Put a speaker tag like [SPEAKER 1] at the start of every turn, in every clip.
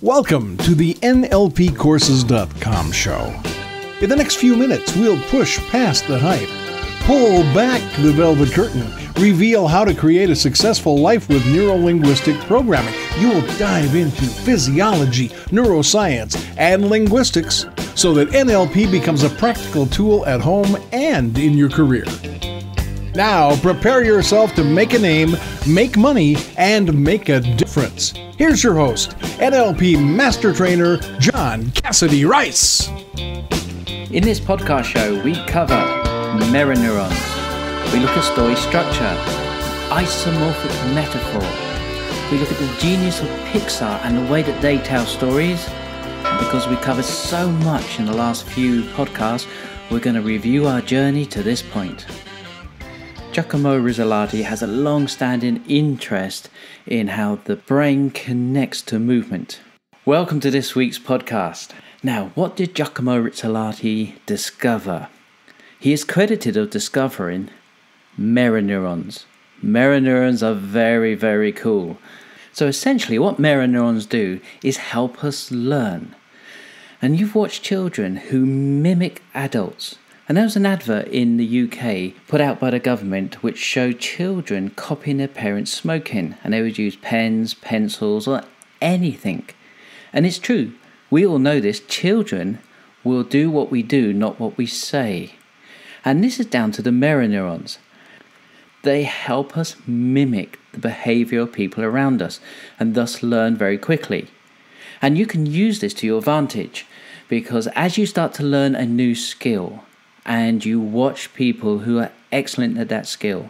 [SPEAKER 1] Welcome to the NLPcourses.com show. In the next few minutes, we'll push past the hype, pull back the velvet curtain, reveal how to create a successful life with neuro-linguistic programming. You will dive into physiology, neuroscience, and linguistics so that NLP becomes a practical tool at home and in your career. Now, prepare yourself to make a name, make money, and make a difference. Here's your host, NLP Master Trainer, John Cassidy Rice.
[SPEAKER 2] In this podcast show, we cover mirror neurons. We look at story structure, isomorphic metaphor. We look at the genius of Pixar and the way that they tell stories. And because we covered so much in the last few podcasts, we're going to review our journey to this point. Giacomo Rizzolatti has a long-standing interest in how the brain connects to movement. Welcome to this week's podcast. Now, what did Giacomo Rizzolatti discover? He is credited of discovering mirror neurons. Mirror neurons are very, very cool. So essentially what mirror neurons do is help us learn. And you've watched children who mimic adults. And there was an advert in the UK put out by the government which showed children copying their parents smoking. And they would use pens, pencils, or anything. And it's true. We all know this. Children will do what we do, not what we say. And this is down to the mirror neurons. They help us mimic the behavior of people around us and thus learn very quickly. And you can use this to your advantage because as you start to learn a new skill and you watch people who are excellent at that skill,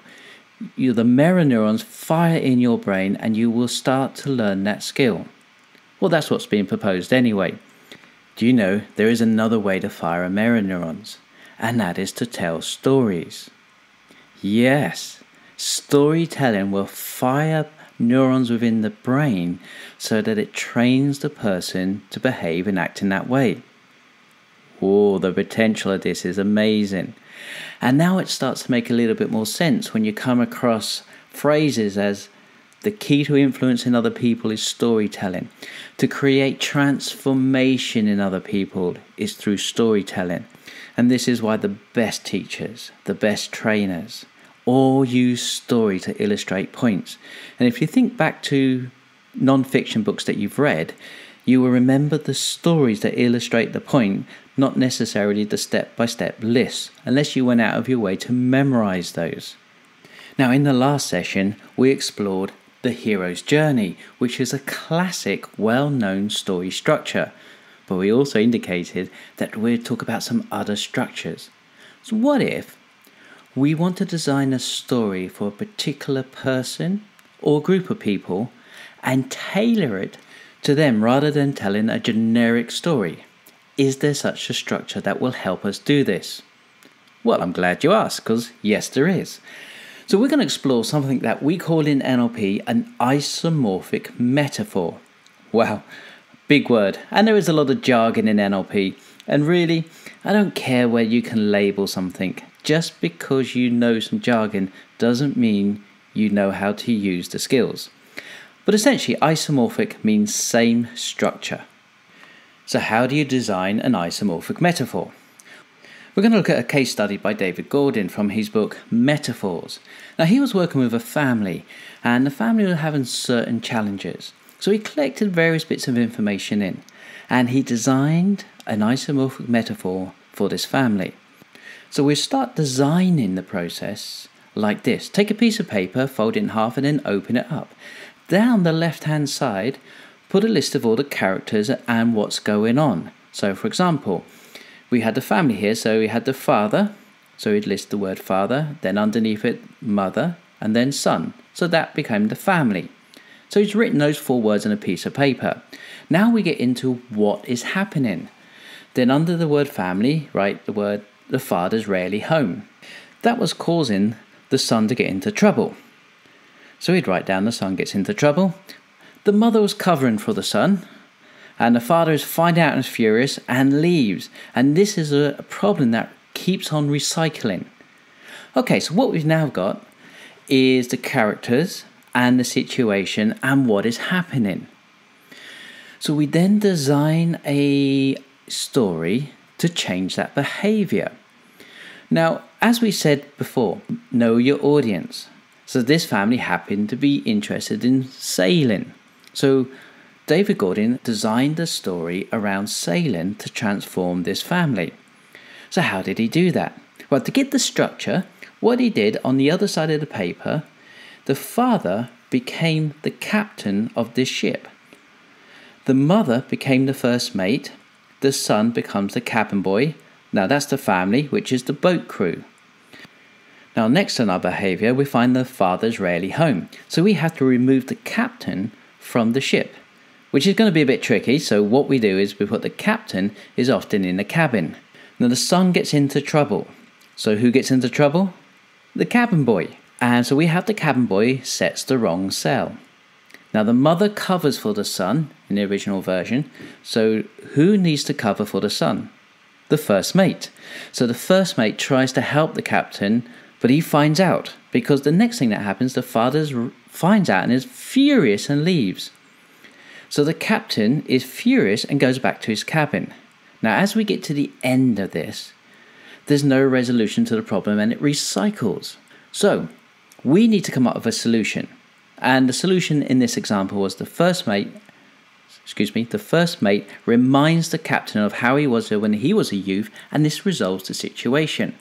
[SPEAKER 2] the mirror neurons fire in your brain and you will start to learn that skill. Well, that's what's being proposed anyway. Do you know there is another way to fire a mirror neurons? And that is to tell stories. Yes, storytelling will fire neurons within the brain so that it trains the person to behave and act in that way. Oh, the potential of this is amazing. And now it starts to make a little bit more sense when you come across phrases as the key to influencing other people is storytelling. To create transformation in other people is through storytelling. And this is why the best teachers, the best trainers, all use story to illustrate points. And if you think back to non-fiction books that you've read, you will remember the stories that illustrate the point, not necessarily the step-by-step lists, unless you went out of your way to memorize those. Now, in the last session, we explored the hero's journey, which is a classic, well-known story structure. But we also indicated that we'd talk about some other structures. So what if we want to design a story for a particular person or group of people and tailor it to them rather than telling a generic story? Is there such a structure that will help us do this? Well, I'm glad you asked, because yes, there is. So we're going to explore something that we call in NLP an isomorphic metaphor. Wow, big word. And there is a lot of jargon in NLP. And really, I don't care where you can label something. Just because you know some jargon doesn't mean you know how to use the skills. But essentially, isomorphic means same structure. So how do you design an isomorphic metaphor? We're going to look at a case study by David Gordon from his book Metaphors. Now, he was working with a family, and the family were having certain challenges. So he collected various bits of information in, and he designed an isomorphic metaphor for this family. So we start designing the process like this. Take a piece of paper, fold it in half, and then open it up. Down the left-hand side, put a list of all the characters and what's going on. So, for example, we had the family here, so we had the father, so we'd list the word father, then underneath it, mother, and then son. So that became the family. So he's written those 4 words on a piece of paper. Now we get into what is happening. Then under the word family, write the word, the father's rarely home. That was causing the son to get into trouble. So he'd write down the son gets into trouble. The mother was covering for the son, and the father is finding out and is furious and leaves. And this is a problem that keeps on recycling. Okay, so what we've now got is the characters and the situation and what is happening. So we then design a story to change that behavior. Now, as we said before, know your audience. So this family happened to be interested in sailing. So David Gordon designed a story around sailing to transform this family. So how did he do that? Well, to get the structure, what he did on the other side of the paper, the father became the captain of this ship. The mother became the first mate. The son becomes the cabin boy. Now that's the family, which is the boat crew. Now next in our behavior, we find the father's rarely home. So we have to remove the captain from the ship, which is going to be a bit tricky. So what we do is we put the captain is often in the cabin. Now the son gets into trouble. So who gets into trouble? The cabin boy. And so we have the cabin boy sets the wrong sail. Now the mother covers for the son in the original version. So who needs to cover for the son? The first mate. So the first mate tries to help the captain, but he finds out, because the next thing that happens, the father finds out and is furious and leaves. So the captain is furious and goes back to his cabin. Now as we get to the end of this, there's no resolution to the problem and it recycles. So we need to come up with a solution. And the solution in this example was the first mate reminds the captain of how he was when he was a youth, and this resolves the situation.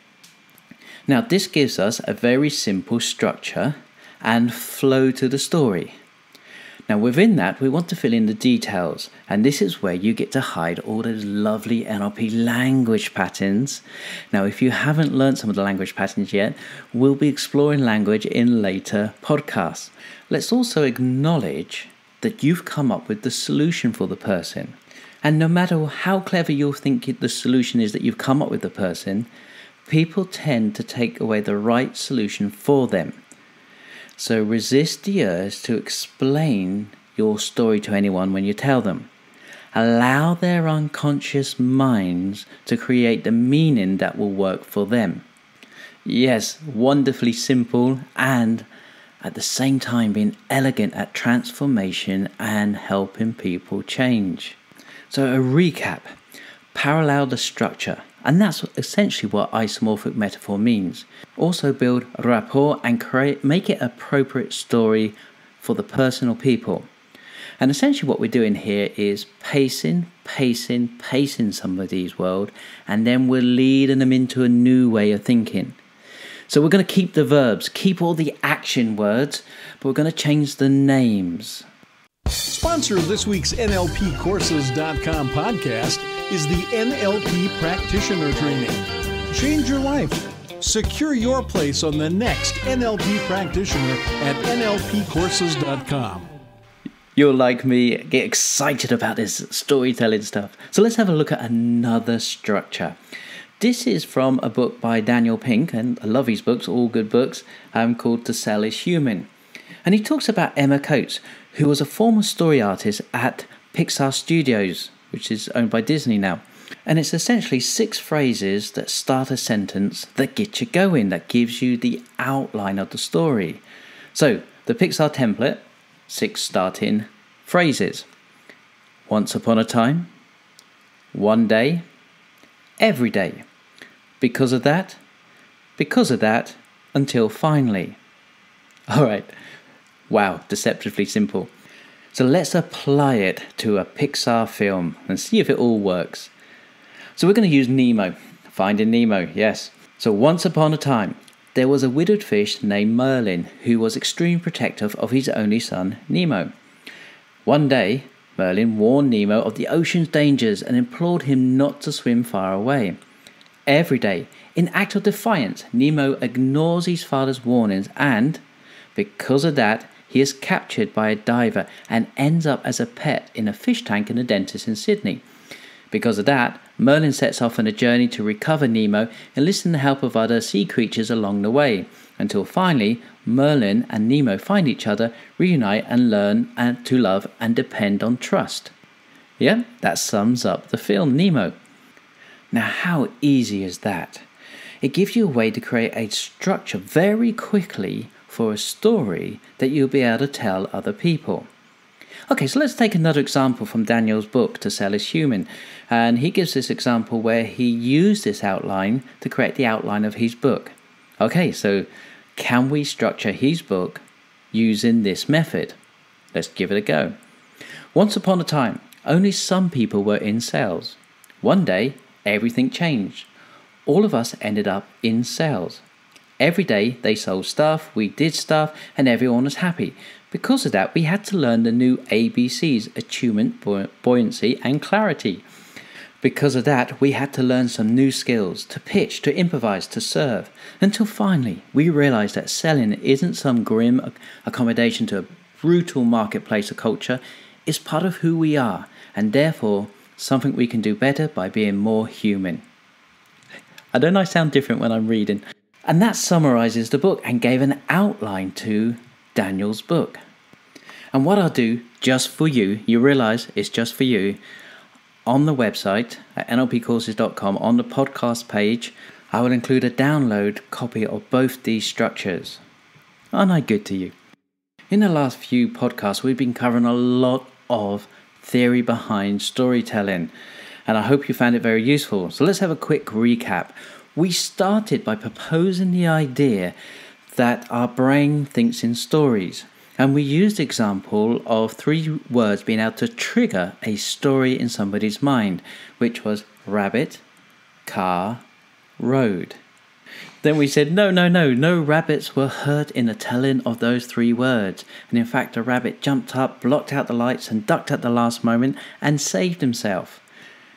[SPEAKER 2] Now this gives us a very simple structure and flow to the story. Now within that we want to fill in the details, and this is where you get to hide all those lovely NLP language patterns. Now if you haven't learned some of the language patterns yet, we'll be exploring language in later podcasts. Let's also acknowledge that you've come up with the solution for the person. And no matter how clever you think the solution is that you've come up with the person, people tend to take away the right solution for them. So resist the urge to explain your story to anyone when you tell them. Allow their unconscious minds to create the meaning that will work for them. Yes, wonderfully simple, and at the same time being elegant at transformation and helping people change. So a recap, parallel the structure, and that's essentially what isomorphic metaphor means. Also build rapport and make it appropriate story for the person or people. And essentially what we're doing here is pacing somebody's world, and then we're leading them into a new way of thinking. So we're going to keep the verbs, keep all the action words, but we're going to change the names.
[SPEAKER 1] Sponsor of this week's NLPcourses.com podcast is the NLP Practitioner Training. Change your life. Secure your place on the next NLP Practitioner at NLPcourses.com.
[SPEAKER 2] You'll like me, get excited about this storytelling stuff. So let's have a look at another structure. This is from a book by Daniel Pink, and I love his books, all good books, called To Sell is Human. And he talks about Emma Coates, who was a former story artist at Pixar Studios, which is owned by Disney now. And it's essentially 6 phrases that start a sentence that get you going, that gives you the outline of the story. So, the Pixar template, 6 starting phrases. Once upon a time, one day, every day, because of that, until finally. Alright, wow, deceptively simple. So let's apply it to a Pixar film and see if it all works. So we're going to use Nemo, Finding Nemo, yes. So once upon a time, there was a widowed fish named Merlin who was extremely protective of his only son, Nemo. One day, Merlin warned Nemo of the ocean's dangers and implored him not to swim far away. Every day, in act of defiance, Nemo ignores his father's warnings, and because of that, he is captured by a diver and ends up as a pet in a fish tank in a dentist in Sydney. Because of that, Merlin sets off on a journey to recover Nemo, enlisting the help of other sea creatures along the way, until finally Merlin and Nemo find each other, reunite and learn to love and depend on trust. Yeah, that sums up the film Nemo. Now how easy is that? It gives you a way to create a structure very quickly for a story that you'll be able to tell other people. Okay, so let's take another example from Daniel's book, To Sell is Human. And he gives this example where he used this outline to create the outline of his book. Okay, so can we structure his book using this method? Let's give it a go. Once upon a time, only some people were in sales. One day, everything changed. All of us ended up in sales. Every day they sold stuff, we did stuff, and everyone was happy. Because of that, we had to learn the new ABCs: attunement, buoyancy, and clarity. Because of that, we had to learn some new skills to pitch, to improvise, to serve. Until finally, we realized that selling isn't some grim accommodation to a brutal marketplace or culture. It's part of who we are, and therefore something we can do better by being more human. I don't know, I sound different when I'm reading. And that summarizes the book and gave an outline to Daniel's book. And what I'll do just for you, you realize it's just for you, on the website at nlpcourses.com, on the podcast page, I will include a download copy of both these structures. Aren't I good to you? In the last few podcasts, we've been covering a lot of theory behind storytelling, and I hope you found it very useful. So let's have a quick recap. We started by proposing the idea that our brain thinks in stories, and we used the example of 3 words being able to trigger a story in somebody's mind, which was rabbit, car, road. Then we said, no rabbits were hurt in the telling of those 3 words. And in fact, a rabbit jumped up, blocked out the lights, and ducked at the last moment and saved himself.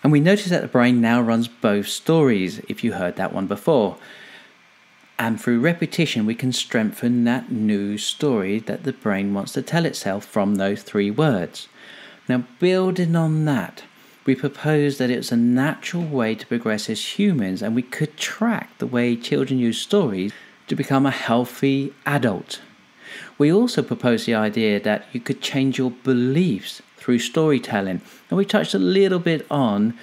[SPEAKER 2] And we noticed that the brain now runs both stories, if you heard that one before. And through repetition, we can strengthen that new story that the brain wants to tell itself from those 3 words. Now, building on that, we proposed that it's a natural way to progress as humans, and we could track the way children use stories to become a healthy adult. We also proposed the idea that you could change your beliefs through storytelling, and we touched a little bit on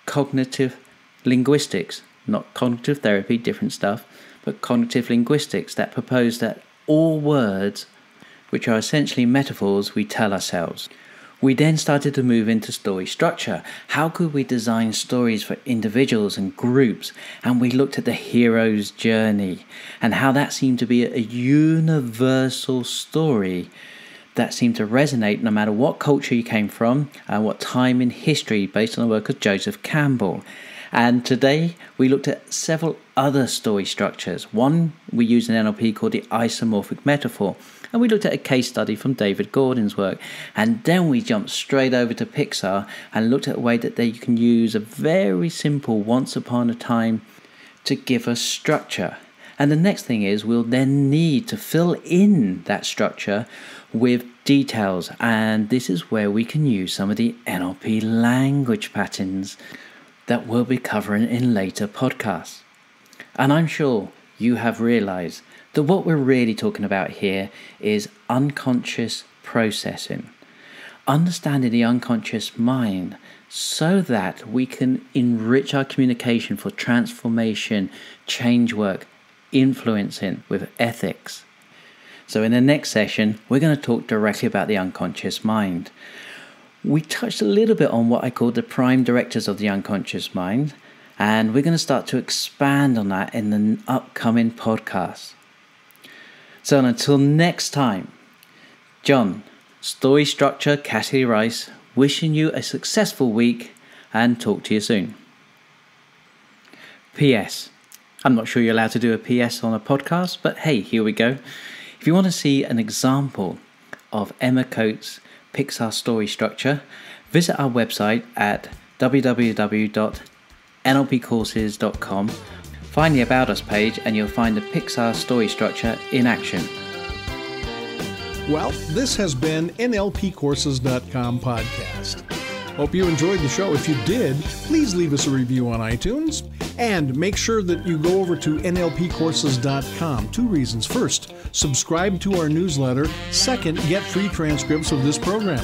[SPEAKER 2] cognitive linguistics, not cognitive therapy, different stuff, but cognitive linguistics that propose that all words, which are essentially metaphors, we tell ourselves. We then started to move into story structure. How could we design stories for individuals and groups? And we looked at the hero's journey and how that seemed to be a universal story that seemed to resonate no matter what culture you came from and what time in history, based on the work of Joseph Campbell. And today we looked at several other story structures. One we use in NLP called the isomorphic metaphor. And we looked at a case study from David Gordon's work. And then we jumped straight over to Pixar and looked at a way that you can use a very simple once upon a time to give us structure. And the next thing is we'll then need to fill in that structure with details. And this is where we can use some of the NLP language patterns that we'll be covering in later podcasts. And I'm sure you have realized that what we're really talking about here is unconscious processing. Understanding the unconscious mind so that we can enrich our communication for transformation, change work, influencing with ethics. So in the next session, we're going to talk directly about the unconscious mind. We touched a little bit on what I call the prime directors of the unconscious mind, and we're going to start to expand on that in the upcoming podcast. So until next time, John, Story Structure, Cassidy Rice, wishing you a successful week and talk to you soon. P.S. I'm not sure you're allowed to do a P.S. on a podcast, but hey, here we go. If you want to see an example of Emma Coates' Pixar story structure, visit our website at www.nlpcourses.com. Find the About Us page and you'll find the Pixar story structure in action.
[SPEAKER 1] Well, this has been NLPcourses.com podcast. Hope you enjoyed the show. If you did, please leave us a review on iTunes. And make sure that you go over to NLPcourses.com. 2 reasons. First, subscribe to our newsletter. Second, get free transcripts of this program.